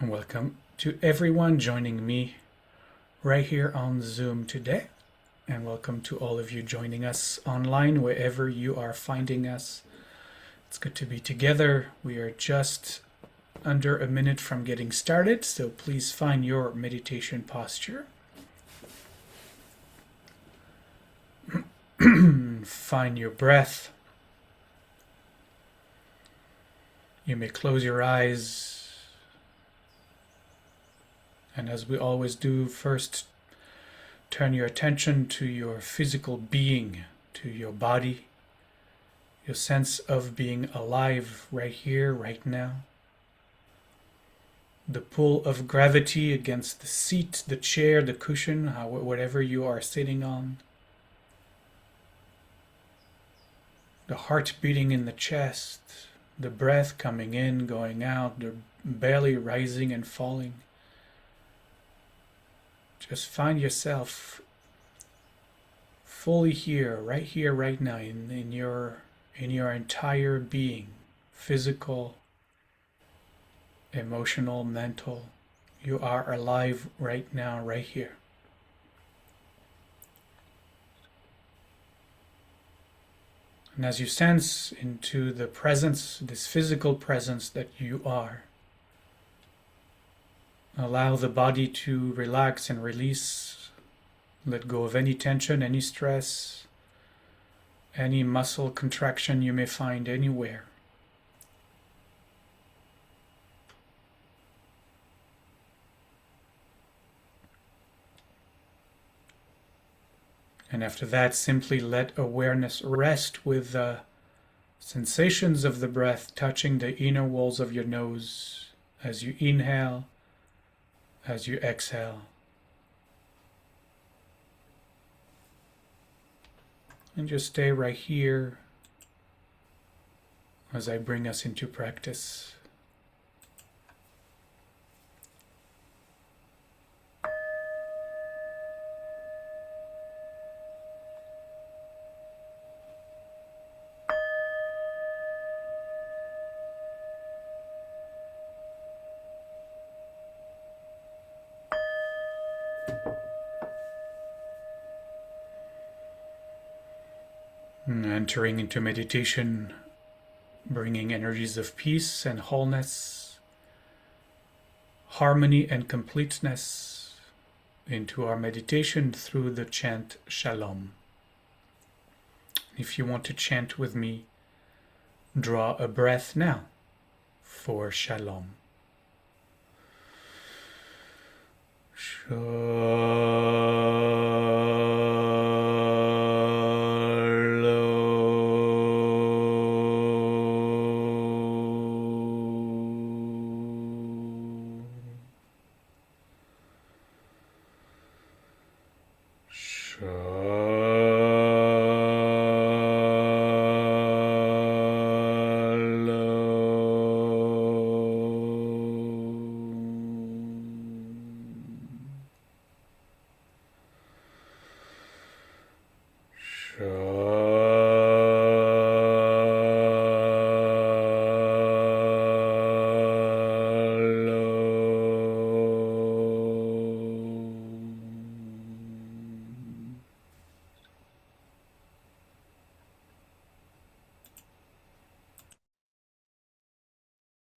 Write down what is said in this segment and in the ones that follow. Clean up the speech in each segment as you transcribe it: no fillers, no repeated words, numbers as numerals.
And welcome to everyone joining me right here on Zoom today. And welcome to all of you joining us online wherever you are finding us. It's good to be together. We are just under a minute from getting started, so please find your meditation posture. Find your breath. You may close your eyes. And as we always do, first turn your attention to your physical being, to your body, your sense of being alive right here, right now. The pull of gravity against the seat, the chair, the cushion, whatever you are sitting on. The heart beating in the chest, the breath coming in, going out, the belly rising and falling. Just find yourself fully here, right now, in your entire being, physical, emotional, mental. You are alive right now, right here. And as you sense into the presence, this physical presence that you are, allow the body to relax and release, let go of any tension, any stress, any muscle contraction you may find anywhere. And after that, simply let awareness rest with the sensations of the breath touching the inner walls of your nose as you inhale, as you exhale. And just stay right here as I bring us into practice. Entering into meditation, bringing energies of peace and wholeness, harmony and completeness into our meditation through the chant Shalom. If you want to chant with me, draw a breath now for Shalom.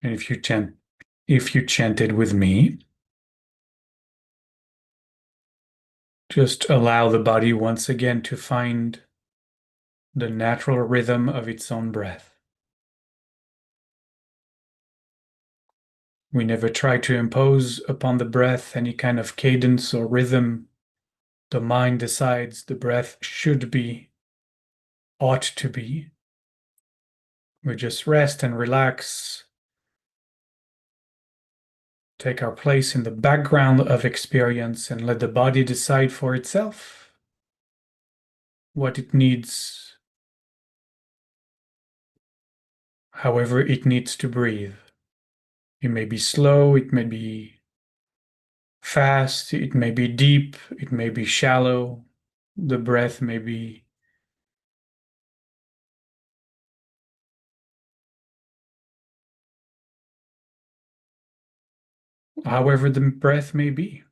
And if you chanted with me, just allow the body once again to find the natural rhythm of its own breath. We never try to impose upon the breath any kind of cadence or rhythm. The mind decides the breath should be, ought to be. We just rest and relax, take our place in the background of experience, and let the body decide for itself what it needs, however it needs to breathe. It may be slow, it may be fast, it may be deep, it may be shallow. The breath may be however the breath may be.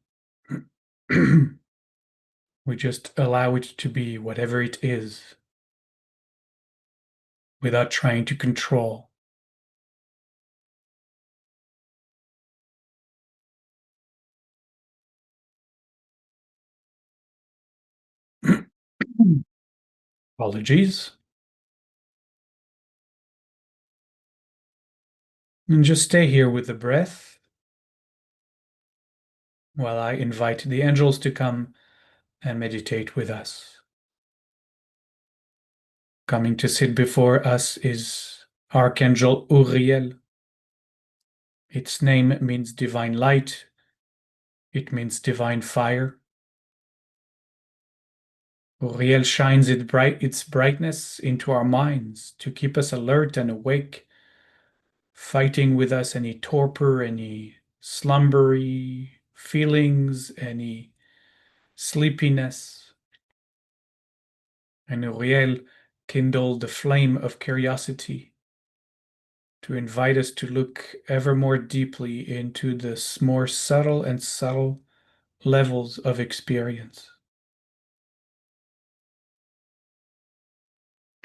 We just allow it to be whatever it is without trying to control. Apologies. And just stay here with the breath while I invite the angels to come and meditate with us. Coming to sit before us is Archangel Uriel. Its name means divine light. It means divine fire. Uriel shines its brightness into our minds to keep us alert and awake, fighting with us any torpor, any slumbery feelings, any sleepiness. And Uriel kindled the flame of curiosity to invite us to look ever more deeply into this more subtle and subtle levels of experience.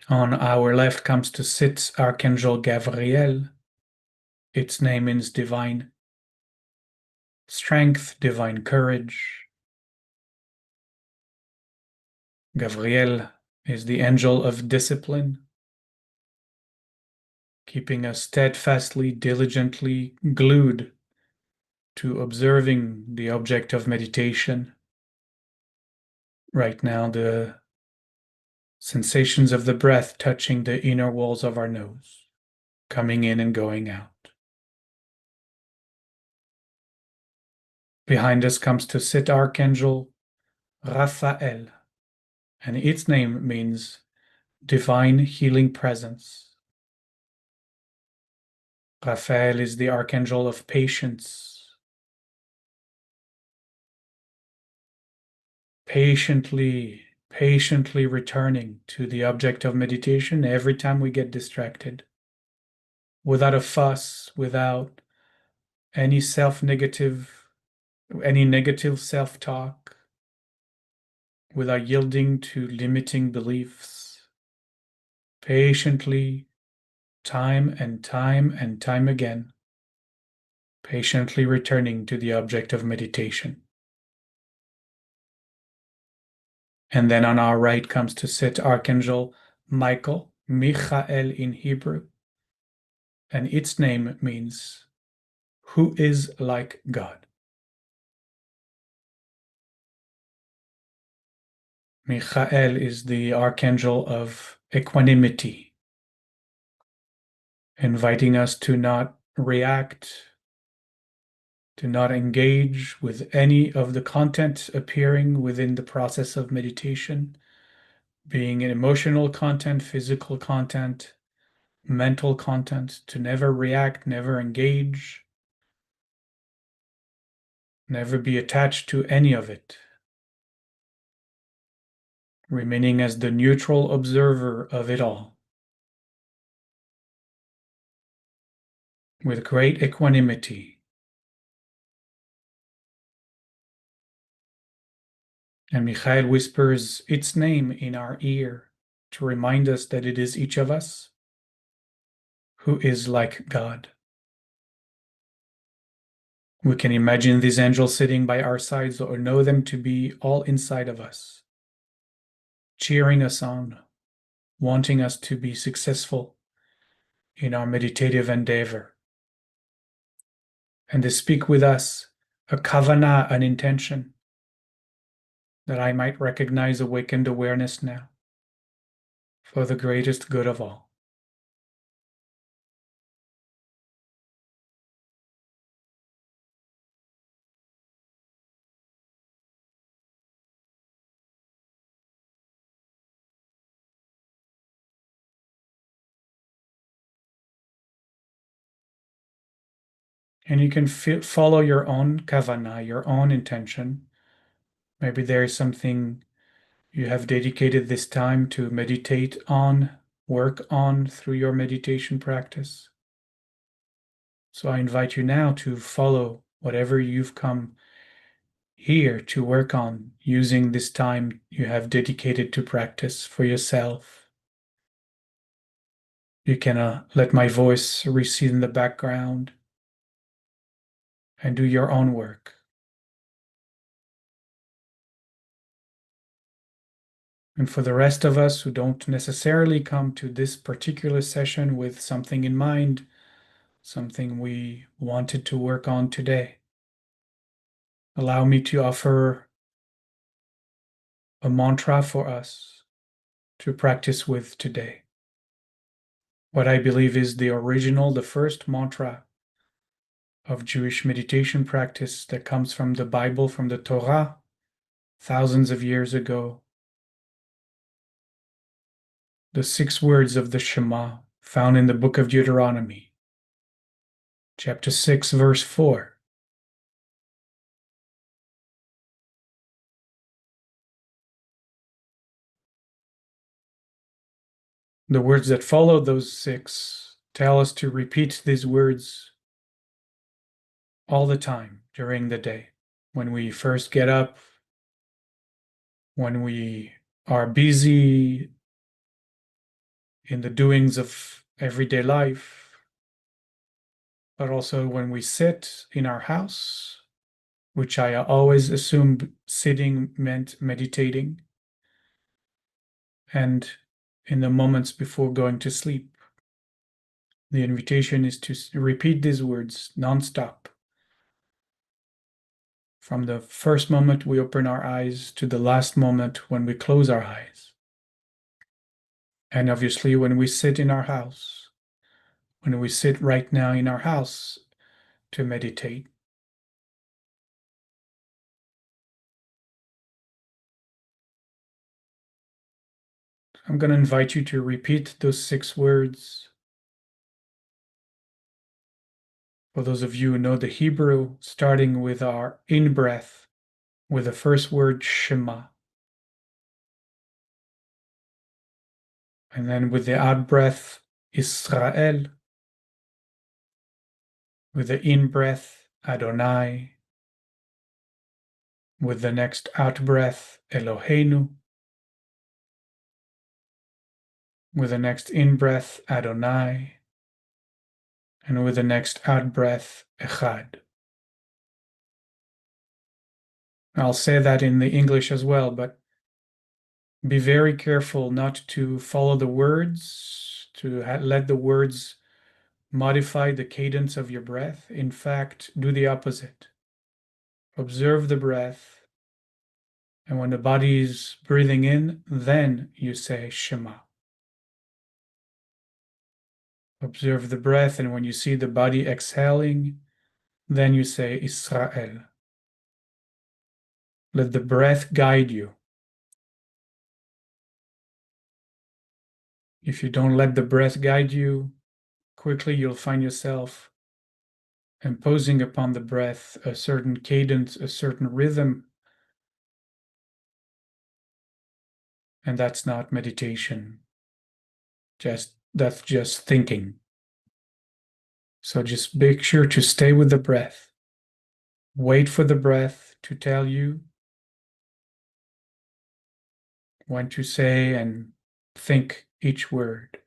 On our left comes to sit Archangel Gabriel. Its name means divine strength, divine courage. Gabriel is the angel of discipline, keeping us steadfastly, diligently glued to observing the object of meditation. Right now, the sensations of the breath touching the inner walls of our nose, coming in and going out. Behind us comes to sit Archangel Raphael, and its name means divine healing presence. Raphael is the archangel of patience, patiently returning to the object of meditation every time we get distracted, without a fuss, without any negative self-talk, without yielding to limiting beliefs. Patiently, time and time again, patiently returning to the object of meditation. And then on our right comes to sit Archangel Michael, Michael in Hebrew, and its name means who is like God. Michael is the archangel of equanimity, inviting us to not react, to not engage with any of the content appearing within the process of meditation, being an emotional content, physical content, mental content, to never react, never engage, never be attached to any of it, remaining as the neutral observer of it all, with great equanimity. And Michael whispers its name in our ear to remind us that it is each of us who is like God. We can imagine these angels sitting by our sides or know them to be all inside of us, cheering us on, wanting us to be successful in our meditative endeavor. And they speak with us a kavanah, an intention, that I might recognize awakened awareness now for the greatest good of all. And you can follow your own kavanah, your own intention. Maybe there is something you have dedicated this time to meditate on, work on through your meditation practice. So I invite you now to follow whatever you've come here to work on using this time you have dedicated to practice for yourself. You can let my voice recede in the background and do your own work. And for the rest of us who don't necessarily come to this particular session with something in mind, something we wanted to work on today, allow me to offer a mantra for us to practice with today. What I believe is the original, the first mantra of Jewish meditation practice that comes from the Bible, from the Torah, thousands of years ago. The 6 words of the Shema found in the book of Deuteronomy, chapter 6, verse 4. The words that follow those 6 tell us to repeat these words all the time during the day. When we first get up, when we are busy in the doings of everyday life, but also when we sit in our house, which I always assumed sitting meant meditating, and in the moments before going to sleep. The invitation is to repeat these words nonstop. From the first moment we open our eyes to the last moment when we close our eyes. And obviously, when we sit in our house, when we sit right now in our house to meditate. I'm going to invite you to repeat those 6 words. For those of you who know the Hebrew, starting with our in breath, with the first word Shema. And then with the out breath, Israel. With the in breath, Adonai. With the next out breath, Eloheinu. With the next in breath, Adonai. And with the next out breath, Echad. I'll say that in the English as well, but be very careful not to follow the words, to let the words modify the cadence of your breath. In fact, do the opposite. Observe the breath, and when the body is breathing in, then you say Shema. Observe the breath, and when you see the body exhaling, then you say Israel. Let the breath guide you. If you don't let the breath guide you, quickly you'll find yourself imposing upon the breath a certain cadence, a certain rhythm. And that's not meditation. That's just thinking. So just make sure to stay with the breath. Wait for the breath to tell you when to say and think each word.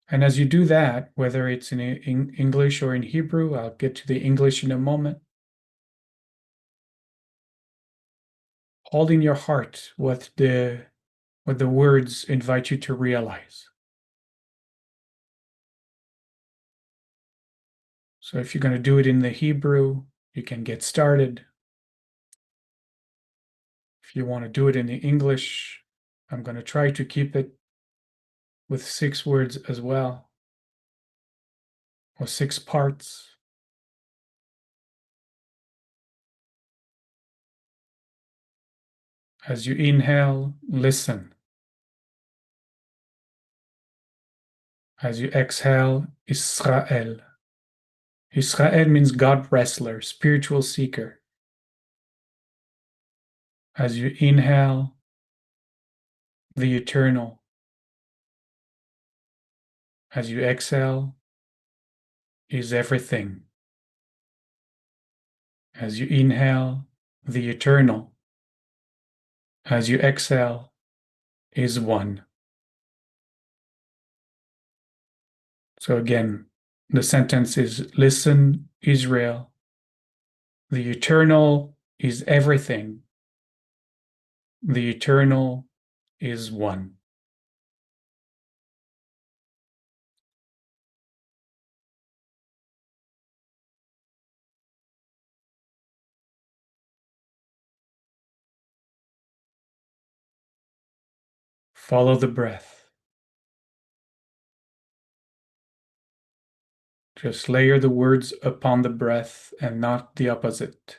And as you do that, whether it's in English or in Hebrew, I'll get to the English in a moment, hold in your heart what the words invite you to realize. So if you're going to do it in the Hebrew, you can get started. If you want to do it in the English, I'm going to try to keep it with 6 words as well, or 6 parts. As you inhale, listen. As you exhale, Israel. Israel means God wrestler, spiritual seeker. As you inhale, the eternal. As you exhale, is everything. As you inhale, the eternal. As you exhale, is one. So again, the sentence is, listen, Israel. The eternal is everything. The eternal is one. Follow the breath. Just layer the words upon the breath and not the opposite.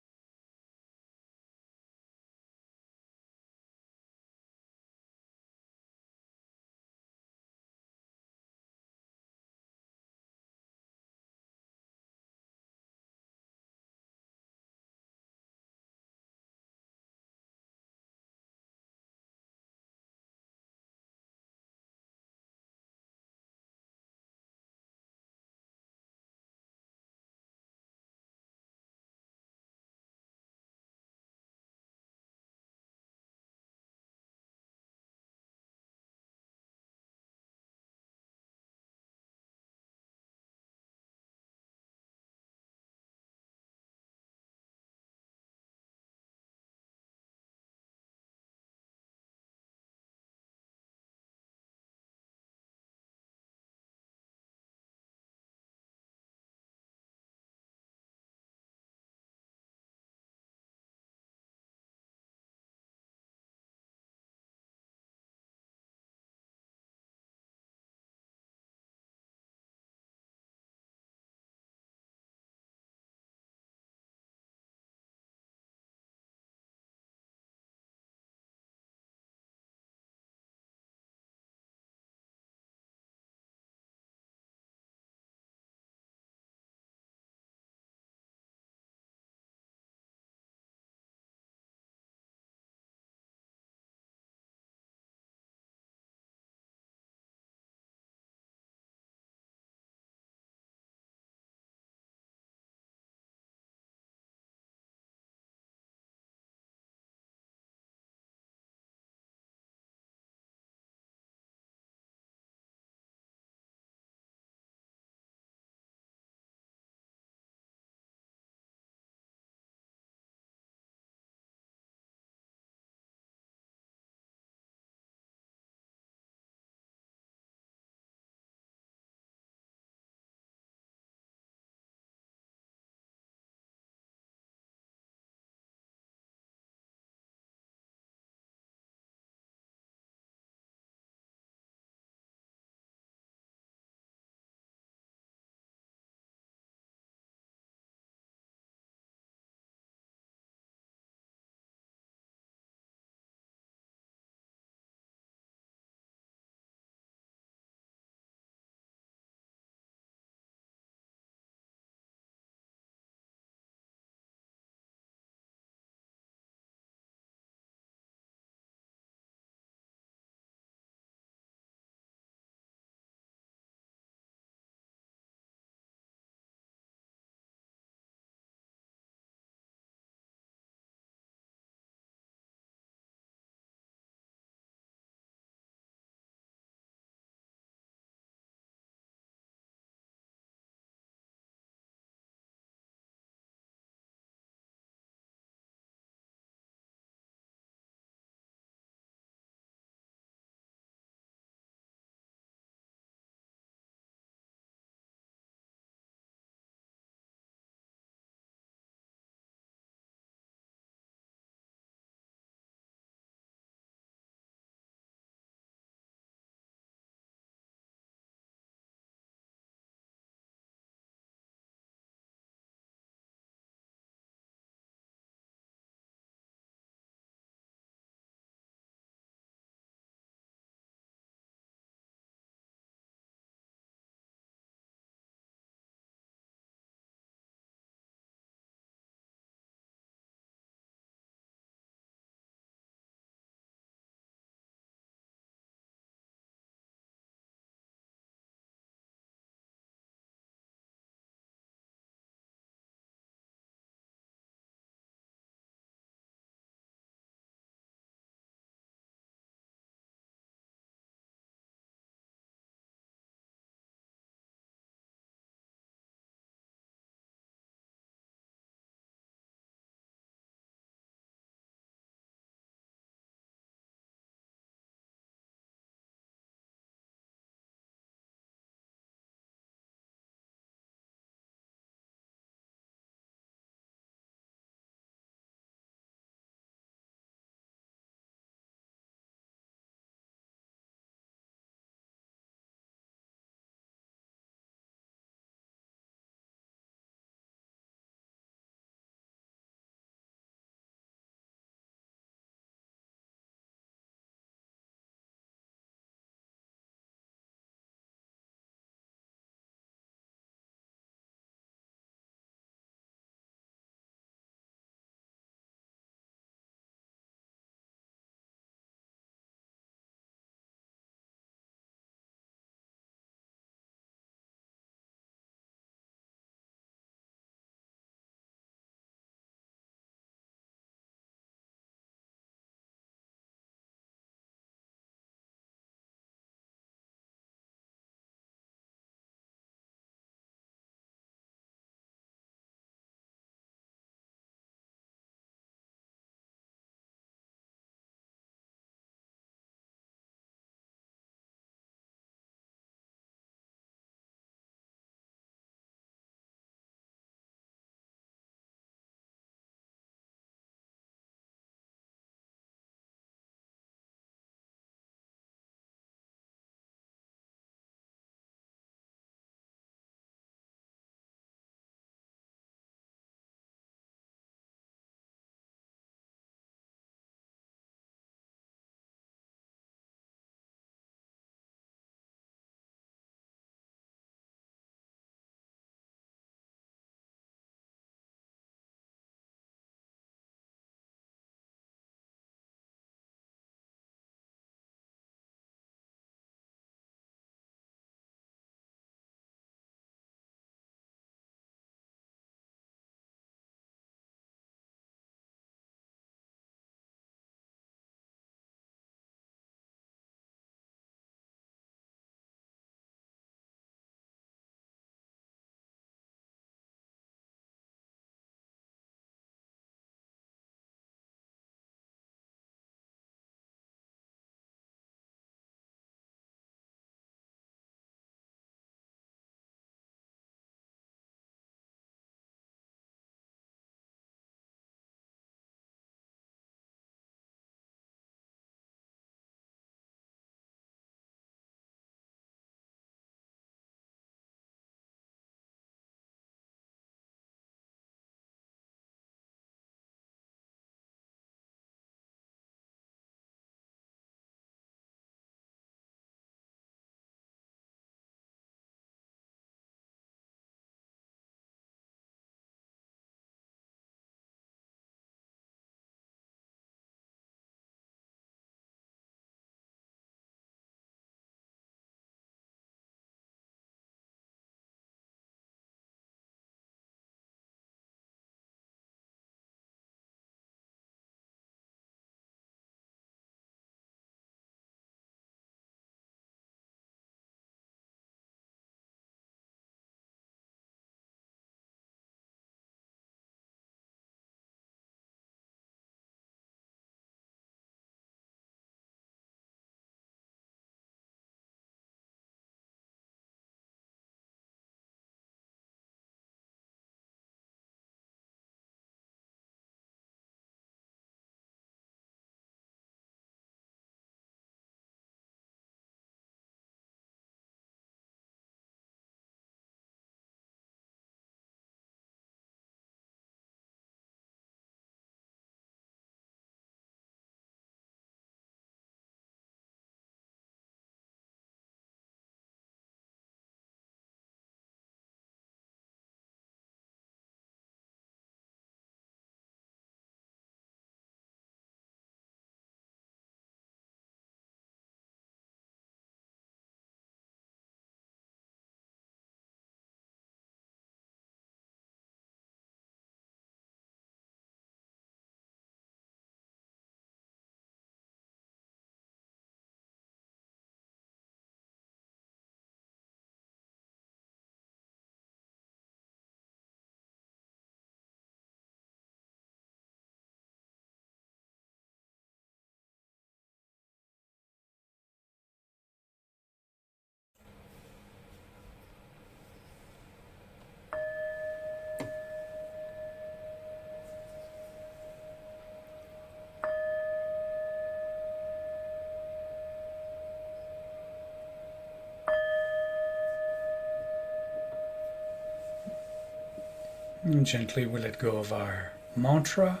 And gently we let go of our mantra,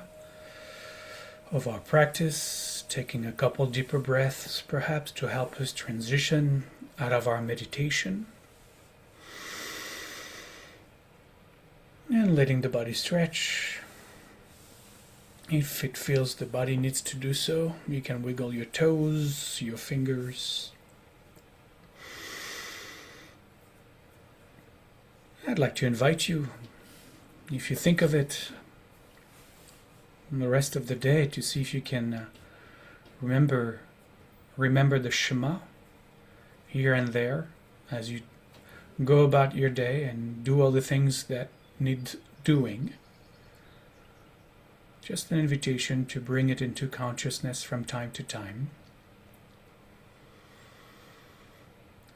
of our practice, taking a couple deeper breaths perhaps to help us transition out of our meditation. And letting the body stretch. If it feels the body needs to do so, you can wiggle your toes, your fingers. I'd like to invite you, if you think of it, the rest of the day to see if you can remember the Shema here and there as you go about your day and do all the things that need doing. Just an invitation to bring it into consciousness from time to time.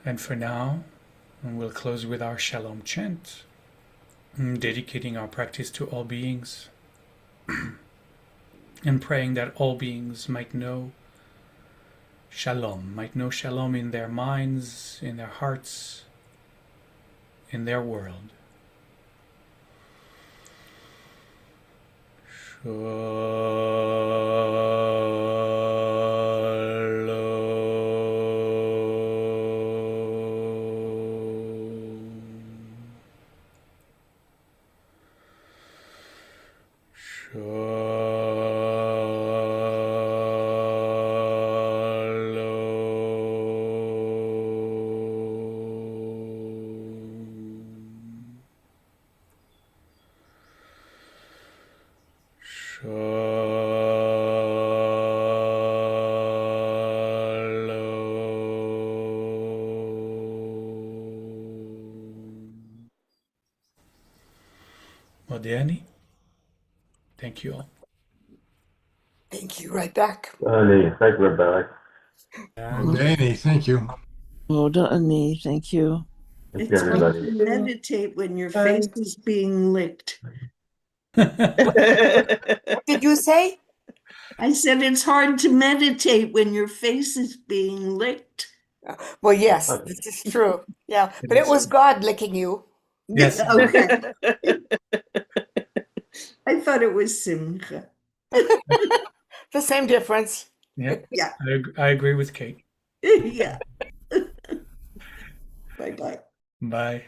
And for now, we'll close with our Shalom chant, dedicating our practice to all beings and praying that all beings might know Shalom in their minds, in their hearts, in their world. Modiani, thank you all. Thank you. Right back. Honey, thank you, back. Danny, thank you. Ani, thank you. Thank you, It's hard everybody. to meditate when your face is being licked. What Did you say? I said it's hard to meditate when your face is being licked. Well, yes, this is true. Yeah, but it was God licking you. Yes. Okay. I thought it was Simcha. The same difference. Yeah, Yeah. I agree with Kate. Yeah. Bye-bye. Bye.